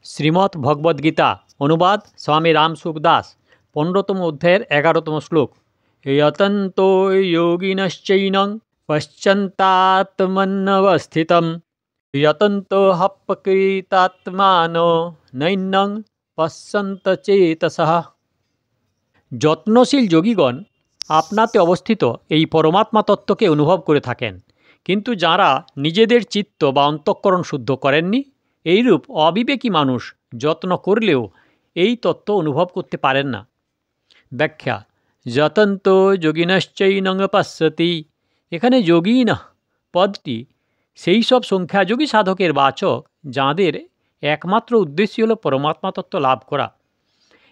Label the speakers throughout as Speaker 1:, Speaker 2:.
Speaker 1: শ্রীমদ্ ভগবদ্গীতা অনুবাদ স্বামী রামসুখ দাস 15তম অধ্যায়ের 11তম শ্লোক। यतन्तो योगिनश्चैनं पश्यन्तात्मन्यवस्थितं यतन्तो हप्पकृतात्मानो नैनं पश्यन्त চেতসঃ। যত্নশীল যোগীগণ আপনাতে অবস্থিত এই পরমাত্মা তত্ত্বকে অনুভব করে থাকেন, কিন্তু যারা নিজেদের চিত্ত বা অন্তঃকরণ শুদ্ধ করেননি, এইরূপ অবিবেকী মানুষ যত্ন করলেও এই তত্ত্ব অনুভব করতে পারেন না। ব্যাখ্যা: যতন্ত যোগিনশ্চৈনং পশ্যতি, এখানে যোগিনঃ পদটি সেই সব সংখ্যাযোগী সাধকের বাচক যাঁদের একমাত্র উদ্দেশ্য হল পরমাত্মা তত্ত্ব লাভ করা।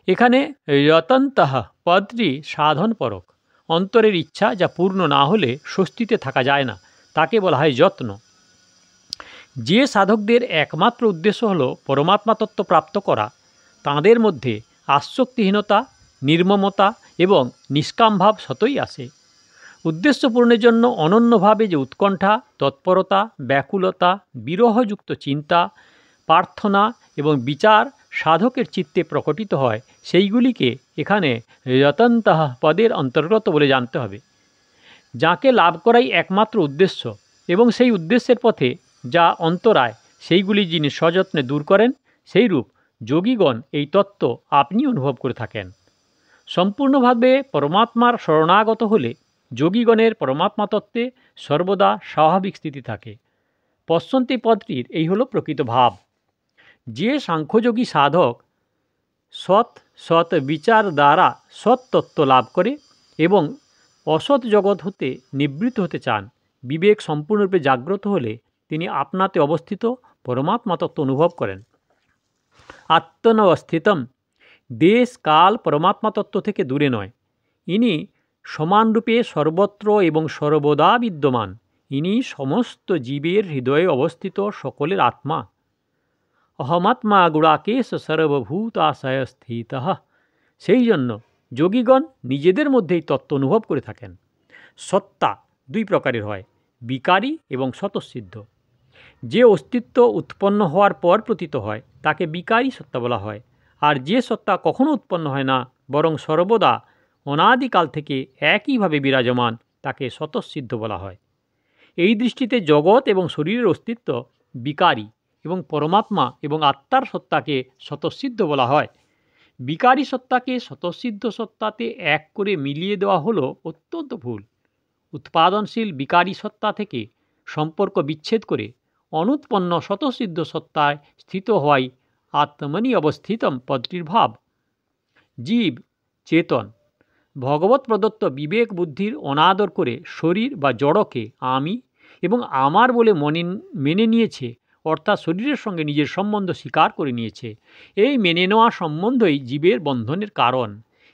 Speaker 1: এখানে যতন্তঃ পদটি সাধনপরক, অন্তরের ইচ্ছা যা পূর্ণ না হলে স্বস্তিতে থাকা যায় না, তাকে বলা হয় যত্ন। যে সাধকদের একমাত্র উদ্দেশ্য হল পরমাত্মা তত্ত্ব প্রাপ্ত করা, তাঁদের মধ্যে আসক্তিহীনতা, নির্মমতা এবং নিষ্কামভাব সতই আসে। উদ্দেশ্য পূরণের জন্য অনন্যভাবে যে উৎকণ্ঠা, তৎপরতা, ব্যাকুলতা, বিরহযুক্ত চিন্তা, প্রার্থনা এবং বিচার সাধকের চিত্তে প্রকটিত হয়, সেইগুলিকে এখানে যতন্তঃ পদের অন্তর্গত বলে জানতে হবে। যাকে লাভ করাই একমাত্র উদ্দেশ্য এবং সেই উদ্দেশ্যের পথে যা অন্তরায়, সেইগুলি যিনি সযত্নে দূর করেন, সেইরূপ যোগীগণ এই তত্ত্ব আপনি অনুভব করে থাকেন। সম্পূর্ণভাবে পরমাত্মার শরণাগত হলে যোগীগণের পরমাত্মা তত্ত্বে সর্বদা স্বাভাবিক স্থিতি থাকে। পশ্যন্তি পদটির এই হলো প্রকৃত ভাব। যে সাংখ্যযোগী সাধক সৎ সৎ বিচার দ্বারা সৎ তত্ত্ব লাভ করে এবং অসৎ জগৎ হতে নিবৃত্ত হতে চান, বিবেক সম্পূর্ণরূপে জাগ্রত হলে তিনি আপনাতে অবস্থিত পরমাত্মা তত্ত্ব অনুভব করেন। আত্মনবস্থিতম, দেশ কাল পরমাত্মা তত্ত্ব থেকে দূরে নয়। ইনি সমানরূপে সর্বত্র এবং সর্বদা বিদ্যমান। ইনি সমস্ত জীবের হৃদয়ে অবস্থিত সকলের আত্মা। অহমাত্মা গুড়াকেশ সর্বভূতাশয় স্থিতঃ। সেই জন্য যোগীগণ নিজেদের মধ্যেই তত্ত্ব অনুভব করে থাকেন। সত্তা দুই প্রকারের হয়, বিকারী এবং স্বতঃসিদ্ধ। যে অস্তিত্ব উৎপন্ন হওয়ার পর প্রতীত হয় তাকে বিকারী সত্তা বলা হয়, আর যে সত্তা কখনো উৎপন্ন হয় না বরং সর্বদা অনাদিকাল থেকে একইভাবে বিরাজমান, তাকে স্বতঃসিদ্ধ বলা হয়। এই দৃষ্টিতে জগৎ এবং শরীরের অস্তিত্ব বিকারী এবং পরমাত্মা এবং আত্মার সত্তাকে স্বতঃসিদ্ধ বলা হয়। বিকারী সত্তাকে স্বতঃসিদ্ধ সত্তাতে এক করে মিলিয়ে দেওয়া হলো অত্যন্ত ভুল। উৎপাদনশীল বিকারী সত্তা থেকে সম্পর্ক বিচ্ছেদ করে অনুৎপন্ন স্বতঃসিদ্ধ সত্তায় স্থিত হওয়াই আত্মনি অবস্থিতম পদটির ভাব। জীব চেতন ভগবৎ প্রদত্ত বিবেক বুদ্ধির অনাদর করে শরীর বা জড়কে আমি এবং আমার বলে মেনে নিয়েছে, অর্থাৎ শরীরের সঙ্গে নিজের সম্বন্ধ স্বীকার করে নিয়েছে। এই মেনে নেওয়া সম্বন্ধই জীবের বন্ধনের কারণ।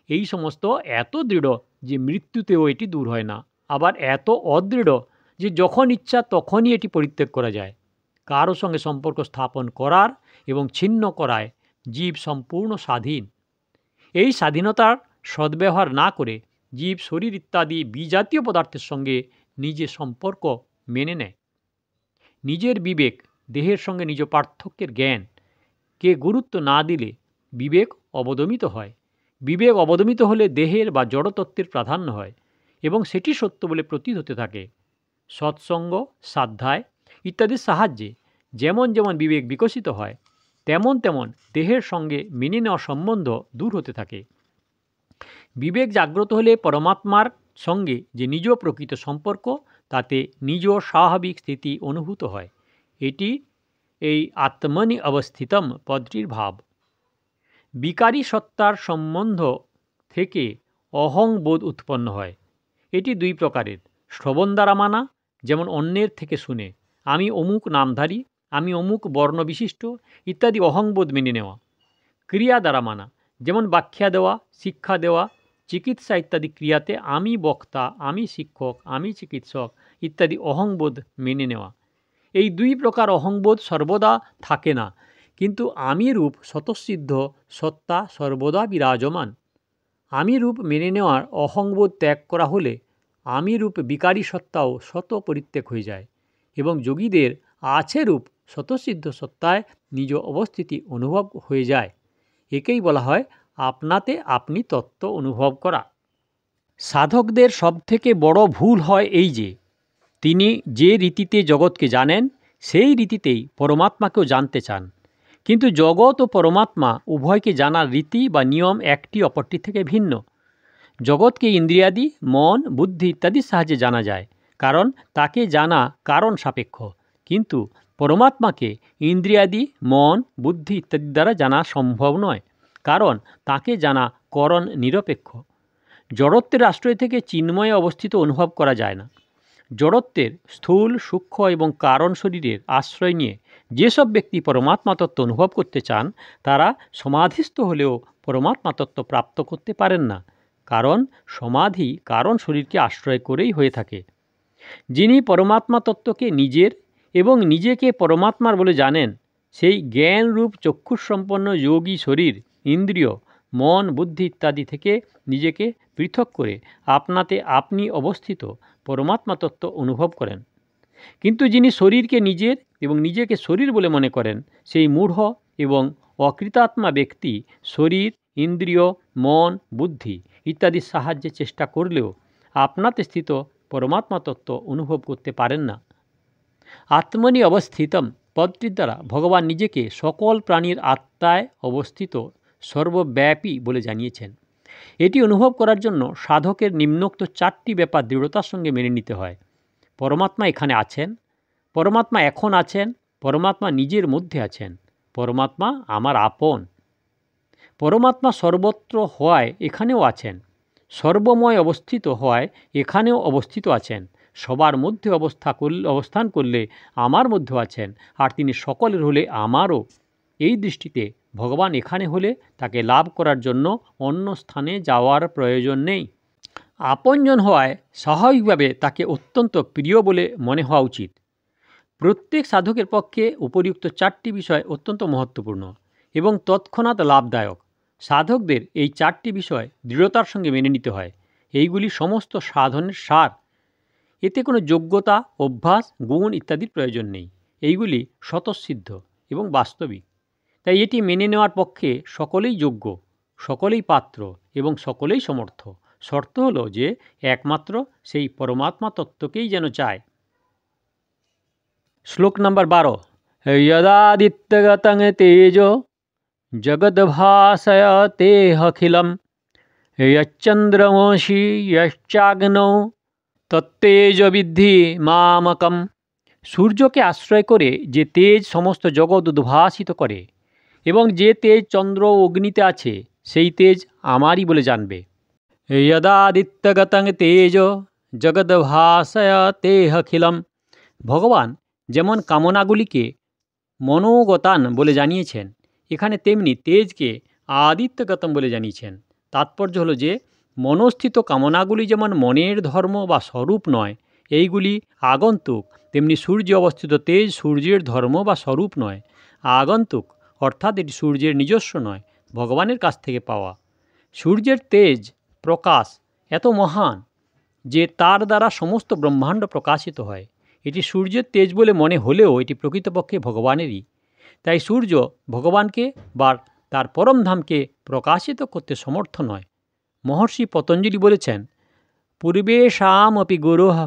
Speaker 1: এই সমস্ত এত দৃঢ় যে মৃত্যুতেও এটি দূর হয় না, আবার এত অদৃঢ় যে যখন ইচ্ছা তখনই এটি পরিত্যাগ করা যায়। কারো সঙ্গে সম্পর্ক স্থাপন করার এবং ছিন্ন করায় জীব সম্পূর্ণ স্বাধীন। এই স্বাধীনতার সদ্ব্যবহার না করে জীব শরীর ইত্যাদি বিজাতীয় পদার্থের সঙ্গে নিজের সম্পর্ক মেনে নেয়। নিজের বিবেক দেহের সঙ্গে নিজ পার্থক্যের জ্ঞানকে গুরুত্ব না দিলে বিবেক অবদমিত হয়। বিবেক অবদমিত হলে দেহের বা জড়তত্ত্বের প্রাধান্য হয় এবং সেটি সত্য বলে প্রতীত হতে থাকে। সৎসঙ্গ, স্বাধ্যায় ইত্যাদির সাহায্যে যেমন যেমন বিবেক বিকশিত হয়, তেমন তেমন দেহের সঙ্গে মেনে নেওয়া সম্বন্ধ দূর হতে থাকে। বিবেক জাগ্রত হলে পরমাত্মার সঙ্গে যে নিজ প্রকৃত সম্পর্ক, তাতে নিজ স্বাভাবিক স্থিতি অনুভূত হয়। এটি এই আত্মনি অবস্থিতম পদটির ভাব। বিকারী সত্তার সম্বন্ধ থেকে অহংবোধ উৎপন্ন হয়। এটি দুই প্রকারের। শ্রবণ দ্বারা মানা, যেমন অন্যের থেকে শুনে আমি অমুক নামধারী, আমি অমুক বর্ণবিশিষ্ট ইত্যাদি অহংবোধ মেনে নেওয়া। ক্রিয়া দ্বারা মানা, যেমন ব্যাখ্যা দেওয়া, শিক্ষা দেওয়া, চিকিৎসা ইত্যাদি ক্রিয়াতে আমি বক্তা, আমি শিক্ষক, আমি চিকিৎসক ইত্যাদি অহংবোধ মেনে নেওয়া। এই দুই প্রকার অহংবোধ সর্বদা থাকে না, কিন্তু আমি রূপ স্বতঃসিদ্ধ সত্তা সর্বদা বিরাজমান। আমি রূপ মেনে নেওয়ার অহংবোধ ত্যাগ করা হলে আমি রূপ বিকারী সত্তাও শত পরিত্যাগ হয়ে যায় এবং যোগীদের আছে রূপ স্বতঃসিদ্ধ সত্তায় নিজ অবস্থিতি অনুভব হয়ে যায়। একেই বলা হয় আপনাতে আপনি তত্ত্ব অনুভব করা। সাধকদের সবথেকে বড় ভুল হয় এই যে তিনি যে রীতিতে জগৎকে জানেন সেই রীতিতেই পরমাত্মাকেও জানতে চান, কিন্তু জগৎ ও পরমাত্মা উভয়কে জানার রীতি বা নিয়ম একটি অপরটি থেকে ভিন্ন। জগৎকে ইন্দ্রিয়াদি, মন, বুদ্ধি ইত্যাদির সাহায্যে জানা যায়, কারণ তাকে জানা কারণ সাপেক্ষ, কিন্তু পরমাত্মাকে ইন্দ্রিয়াদি, মন, বুদ্ধি ইত্যাদি দ্বারা জানা সম্ভব নয়, কারণ তাকে জানা করণ নিরপেক্ষ। জড়ত্বের আশ্রয় থেকে চিন্ময়ে অবস্থিত অনুভব করা যায় না। জড়ত্বের স্থূল, সূক্ষ্ম এবং কারণ শরীরের আশ্রয় নিয়ে যেসব ব্যক্তি পরমাত্মা তত্ত্ব অনুভব করতে চান তারা সমাধিস্থ হলেও পরমাত্মা তত্ত্ব প্রাপ্ত করতে পারেন না, কারণ সমাধি কারণ শরীরকে আশ্রয় করেই হয়ে থাকে। যিনি পরমাত্মা তত্ত্বকে নিজের এবং নিজেকে পরমাত্মার বলে জানেন, সেই জ্ঞানরূপ চক্ষুসম্পন্ন যোগী শরীর, ইন্দ্রিয়, মন, বুদ্ধি ইত্যাদি থেকে নিজেকে পৃথক করে আপনাতে আপনি অবস্থিত পরমাত্মা তত্ত্ব অনুভব করেন। কিন্তু যিনি শরীরকে নিজের এবং নিজেকে শরীর বলে মনে করেন, সেই মূঢ় এবং অকৃতাত্মা ব্যক্তি শরীর, ইন্দ্রিয়, মন, বুদ্ধি ইত্যাদির সাহায্যে চেষ্টা করলেও আপনাতে স্থিত পরমাত্মা তত্ত্ব অনুভব করতে পারেন না। আত্মনি অবস্থিতম পদটির দ্বারা ভগবান নিজেকে সকল প্রাণীর আত্মায় অবস্থিত সর্বব্যাপী বলে জানিয়েছেন। এটি অনুভব করার জন্য সাধকের নিম্নোক্ত 4টি ব্যাপার দৃঢ়তার সঙ্গে মেনে নিতে হয়। পরমাত্মা এখানে আছেন, পরমাত্মা এখন আছেন, পরমাত্মা নিজের মধ্যে আছেন, পরমাত্মা আমার আপন, পরমাত্মা সর্বত্র হওয়ায় এখানেও আছেন, সর্বময় অবস্থিত হওয়ায় এখানেও অবস্থিত আছেন, সবার মধ্যে অবস্থান করলে আমার মধ্যে আছেন, আর তিনি সকলের হলে আমারও। এই দৃষ্টিতে ভগবান এখানে হলে তাকে লাভ করার জন্য অন্য স্থানে যাওয়ার প্রয়োজন নেই। আপনজন হওয়ায় স্বাভাবিকভাবে তাকে অত্যন্ত প্রিয় বলে মনে হওয়া উচিত। প্রত্যেক সাধকের পক্ষে উপরিউক্ত 4টি বিষয় অত্যন্ত মহত্বপূর্ণ এবং তৎক্ষণাৎ লাভদায়ক। সাধকদের এই 4টি বিষয় দৃঢ়তার সঙ্গে মেনে নিতে হয়। এইগুলি সমস্ত সাধনের সার। এতে কোনো যোগ্যতা, অভ্যাস, গুণ ইত্যাদির প্রয়োজন নেই। এইগুলি স্বতঃসিদ্ধ এবং বাস্তবিক। তাই এটি মেনে নেওয়ার পক্ষে সকলেই যোগ্য, সকলেই পাত্র এবং সকলেই সমর্থ। শর্ত হলো যে একমাত্র সেই পরমাত্মা তত্ত্বকেই যেন চায়। শ্লোক নম্বর 12। यदादित्यगतं तेजो जगद्भासयतेऽखिलं यच्चन्द्रमसि यश्चाग्नौ তত্তেজ বিদ্ধি মামকম। সূর্যকে আশ্রয় করে যে তেজ সমস্ত জগৎ উদ্ভাসিত করে এবং যে তেজ চন্দ্র অগ্নিতে আছে সেই তেজ আমারই বলে জানবে। यदादित्यगतं तेजो जगद्भासयतेऽखिलं। ভগবান যেমন কামনাগুলিকে মনোগতান বলে জানিয়েছেন, এখানে তেমনি তেজকে আদিত্যগতম বলে জানিয়েছেন। তাৎপর্য হলো যে মনস্থিত কামনাগুলি যেমন মনের ধর্ম বা স্বরূপ নয়, এইগুলি আগন্তুক, তেমনি সূর্যে অবস্থিত তেজ সূর্যের ধর্ম বা স্বরূপ নয়, আগন্তুক, অর্থাৎ এটি সূর্যের নিজস্ব নয়, ভগবানের কাছ থেকে পাওয়া। সূর্যের তেজ প্রকাশ এত মহান যে তার দ্বারা সমস্ত ব্রহ্মাণ্ড প্রকাশিত হয়। এটি সূর্যের তেজ বলে মনে হলেও এটি প্রকৃতপক্ষে ভগবানেরই। তাই সূর্য ভগবানকে বা তার পরমধামকে প্রকাশিত করতে সমর্থ নয়। মহর্ষি পতঞ্জলি বলেছেন, পূর্বেশামপি গুরুঃ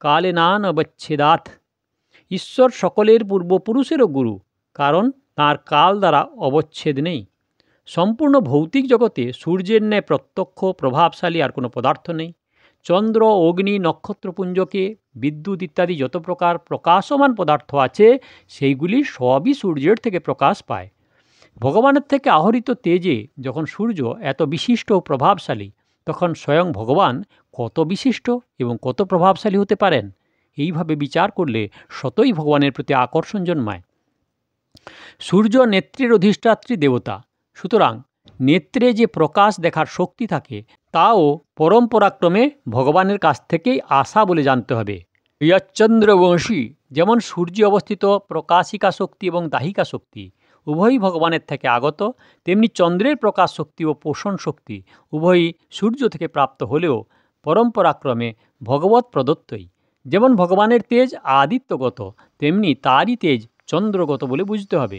Speaker 1: কালেনান অবচ্ছেদাৎ। ঈশ্বর সকলের পূর্বপুরুষেরও গুরু, কারণ তাঁর কাল দ্বারা অবচ্ছেদ নেই। সম্পূর্ণ ভৌতিক জগতে সূর্যের ন্যায় প্রত্যক্ষ প্রভাবশালী আর কোনো পদার্থ নেই। চন্দ্র, অগ্নি, নক্ষত্রপুঞ্জকে, বিদ্যুৎ ইত্যাদি যত প্রকার প্রকাশমান পদার্থ আছে সেইগুলি সবই সূর্যের থেকে প্রকাশ পায়। ভগবানের থেকে আহরিত তেজে যখন সূর্য এত বিশিষ্ট ও প্রভাবশালী, তখন স্বয়ং ভগবান কত বিশিষ্ট এবং কত প্রভাবশালী হতে পারেন। এইভাবে বিচার করলে সতই ভগবানের প্রতি আকর্ষণ জন্মায়। সূর্য নেত্রের অধিষ্ঠাত্রী দেবতা, সুতরাং নেত্রে যে প্রকাশ দেখার শক্তি থাকে তাও পরম্পরাক্রমে ভগবানের কাছ থেকেই আসা বলে জানতে হবে। ইয়চ্চন্দ্রবংশী, যেমন সূর্যে অবস্থিত প্রকাশিকা শক্তি এবং দাহিকা শক্তি উভয়ই ভগবানের থেকে আগত, তেমনি চন্দ্রের প্রকাশ শক্তি ও পোষণ শক্তি উভয়ই সূর্য থেকে প্রাপ্ত হলেও পরম্পরাক্রমে ভগবৎ প্রদত্তই। যেমন ভগবানের তেজ আদিত্যগত, তেমনি তারই তেজ চন্দ্রগত বলে বুঝতে হবে।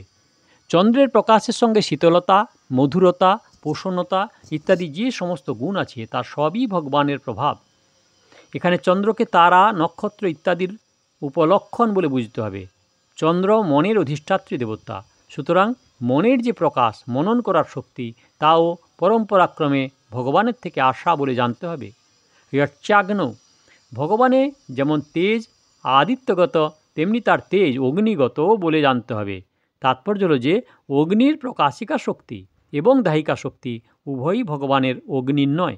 Speaker 1: চন্দ্রের প্রকাশের সঙ্গে শীতলতা, মধুরতা, পোষণতা ইত্যাদি যে সমস্ত গুণ আছে তা সবই ভগবানের প্রভাব। এখানে চন্দ্রকে তারা, নক্ষত্র ইত্যাদির উপলক্ষণ বলে বুঝতে হবে। চন্দ্র মনের অধিষ্ঠাত্রী দেবতা, সুতরাং মনের যে প্রকাশ, মনন করার শক্তি, তাও পরম্পরাক্রমে ভগবানের থেকে আসা বলে জানতে হবে। যচ্চাগ্ন, ভগবানে যেমন তেজ আদিত্যগত, তেমনি তার তেজ অগ্নিগত বলে জানতে হবে। তাৎপর্য হল যে অগ্নির প্রকাশিকা শক্তি এবং দাহিকা শক্তি উভয়ই ভগবানের অগ্নির নয়।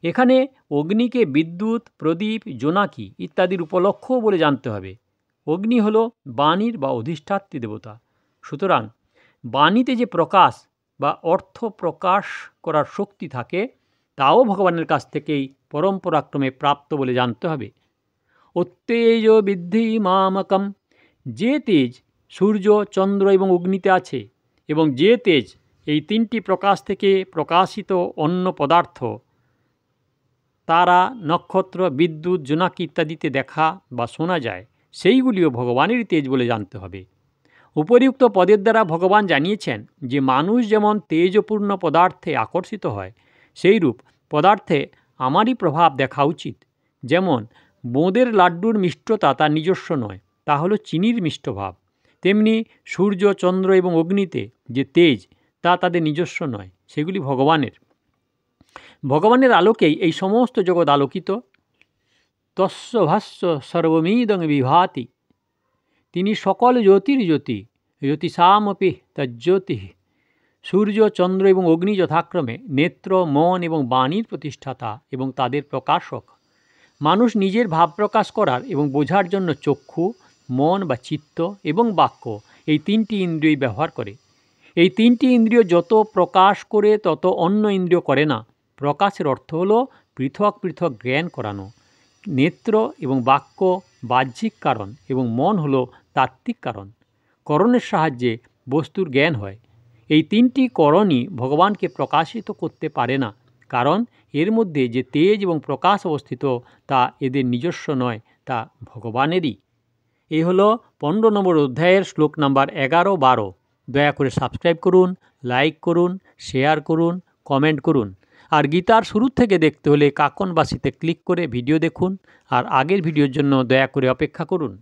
Speaker 1: এখানে অগ্নিকে বিদ্যুৎ, প্রদীপ, জোনাকি ইত্যাদির উপলক্ষও বলে জানতে হবে। অগ্নি হল বাণীর বা অধিষ্ঠাত্রী দেবতা, সুতরাং বাণীতে যে প্রকাশ বা অর্থ প্রকাশ করার শক্তি থাকে তাও ভগবানের কাছ থেকেই পরম্পরাক্রমে প্রাপ্ত বলে জানতে হবে। উত্তেজ বিদ্ধি মামকম, যে তেজ সূর্য, চন্দ্র এবং অগ্নিতে আছে এবং যে তেজ এই তিনটি প্রকাশ থেকে প্রকাশিত অন্য পদার্থ, তারা, নক্ষত্র, বিদ্যুৎ, জোনাকি ইত্যাদিতে দেখা বা শোনা যায়, সেইগুলিও ভগবানেরই তেজ বলে জানতে হবে। উপরিউক্ত পদের দ্বারা ভগবান জানিয়েছেন যে মানুষ যেমন তেজপূর্ণ পদার্থে আকর্ষিত হয়, সেইরূপ পদার্থে আমারই প্রভাব দেখা উচিত। যেমন বোঁদের লাড্ডুর মিষ্টতা তার নিজস্ব নয়, তা হলো চিনির মিষ্টভাব, তেমনি সূর্য, চন্দ্র এবং অগ্নিতে যে তেজ তা তাদের নিজস্ব নয়, সেগুলি ভগবানের। ভগবানের আলোকেই এই সমস্ত জগৎ আলোকিত। তস্য ভাস্য সর্বমিদং বিভাতি, তিনি সকল জ্যোতির জ্যোতি, জ্যোতিষামপি তজ্জ্যোতি। সূর্য, চন্দ্র এবং অগ্নি যথাক্রমে নেত্র, মন এবং বাণীর প্রতিষ্ঠাতা এবং তাদের প্রকাশক। মানুষ নিজের ভাব প্রকাশ করার এবং বোঝার জন্য চক্ষু, মন বা চিত্ত এবং বাক্য এই তিনটি ইন্দ্রিয় ব্যবহার করে। এই তিনটি ইন্দ্রিয় যত প্রকাশ করে তত অন্য ইন্দ্রিয় করে না। প্রকাশের অর্থ হলো পৃথক পৃথক জ্ঞান করানো। নেত্র এবং বাক্য বাহ্যিক কারণ এবং মন হলো তাত্ত্বিক কারণ। করণের সাহায্যে বস্তুর জ্ঞান হয়। এই তিনটি করণই ভগবানকে প্রকাশিত করতে পারে না, কারণ এর মধ্যে যে তেজ এবং প্রকাশ অবস্থিত তা এদের নিজস্ব নয়, তা ভগবানেরই। এই হলো 15 নম্বর অধ্যায়ের শ্লোক নাম্বার 11-12। দয়া করে সাবস্ক্রাইব করুন, লাইক করুন, শেয়ার করুন, কমেন্ট করুন। আর গীতার শুরু থেকে দেখতে হলে কাকনবাসীতে ক্লিক করে ভিডিও দেখুন, আর আগের ভিডিওর জন্য দয়া করে অপেক্ষা করুন।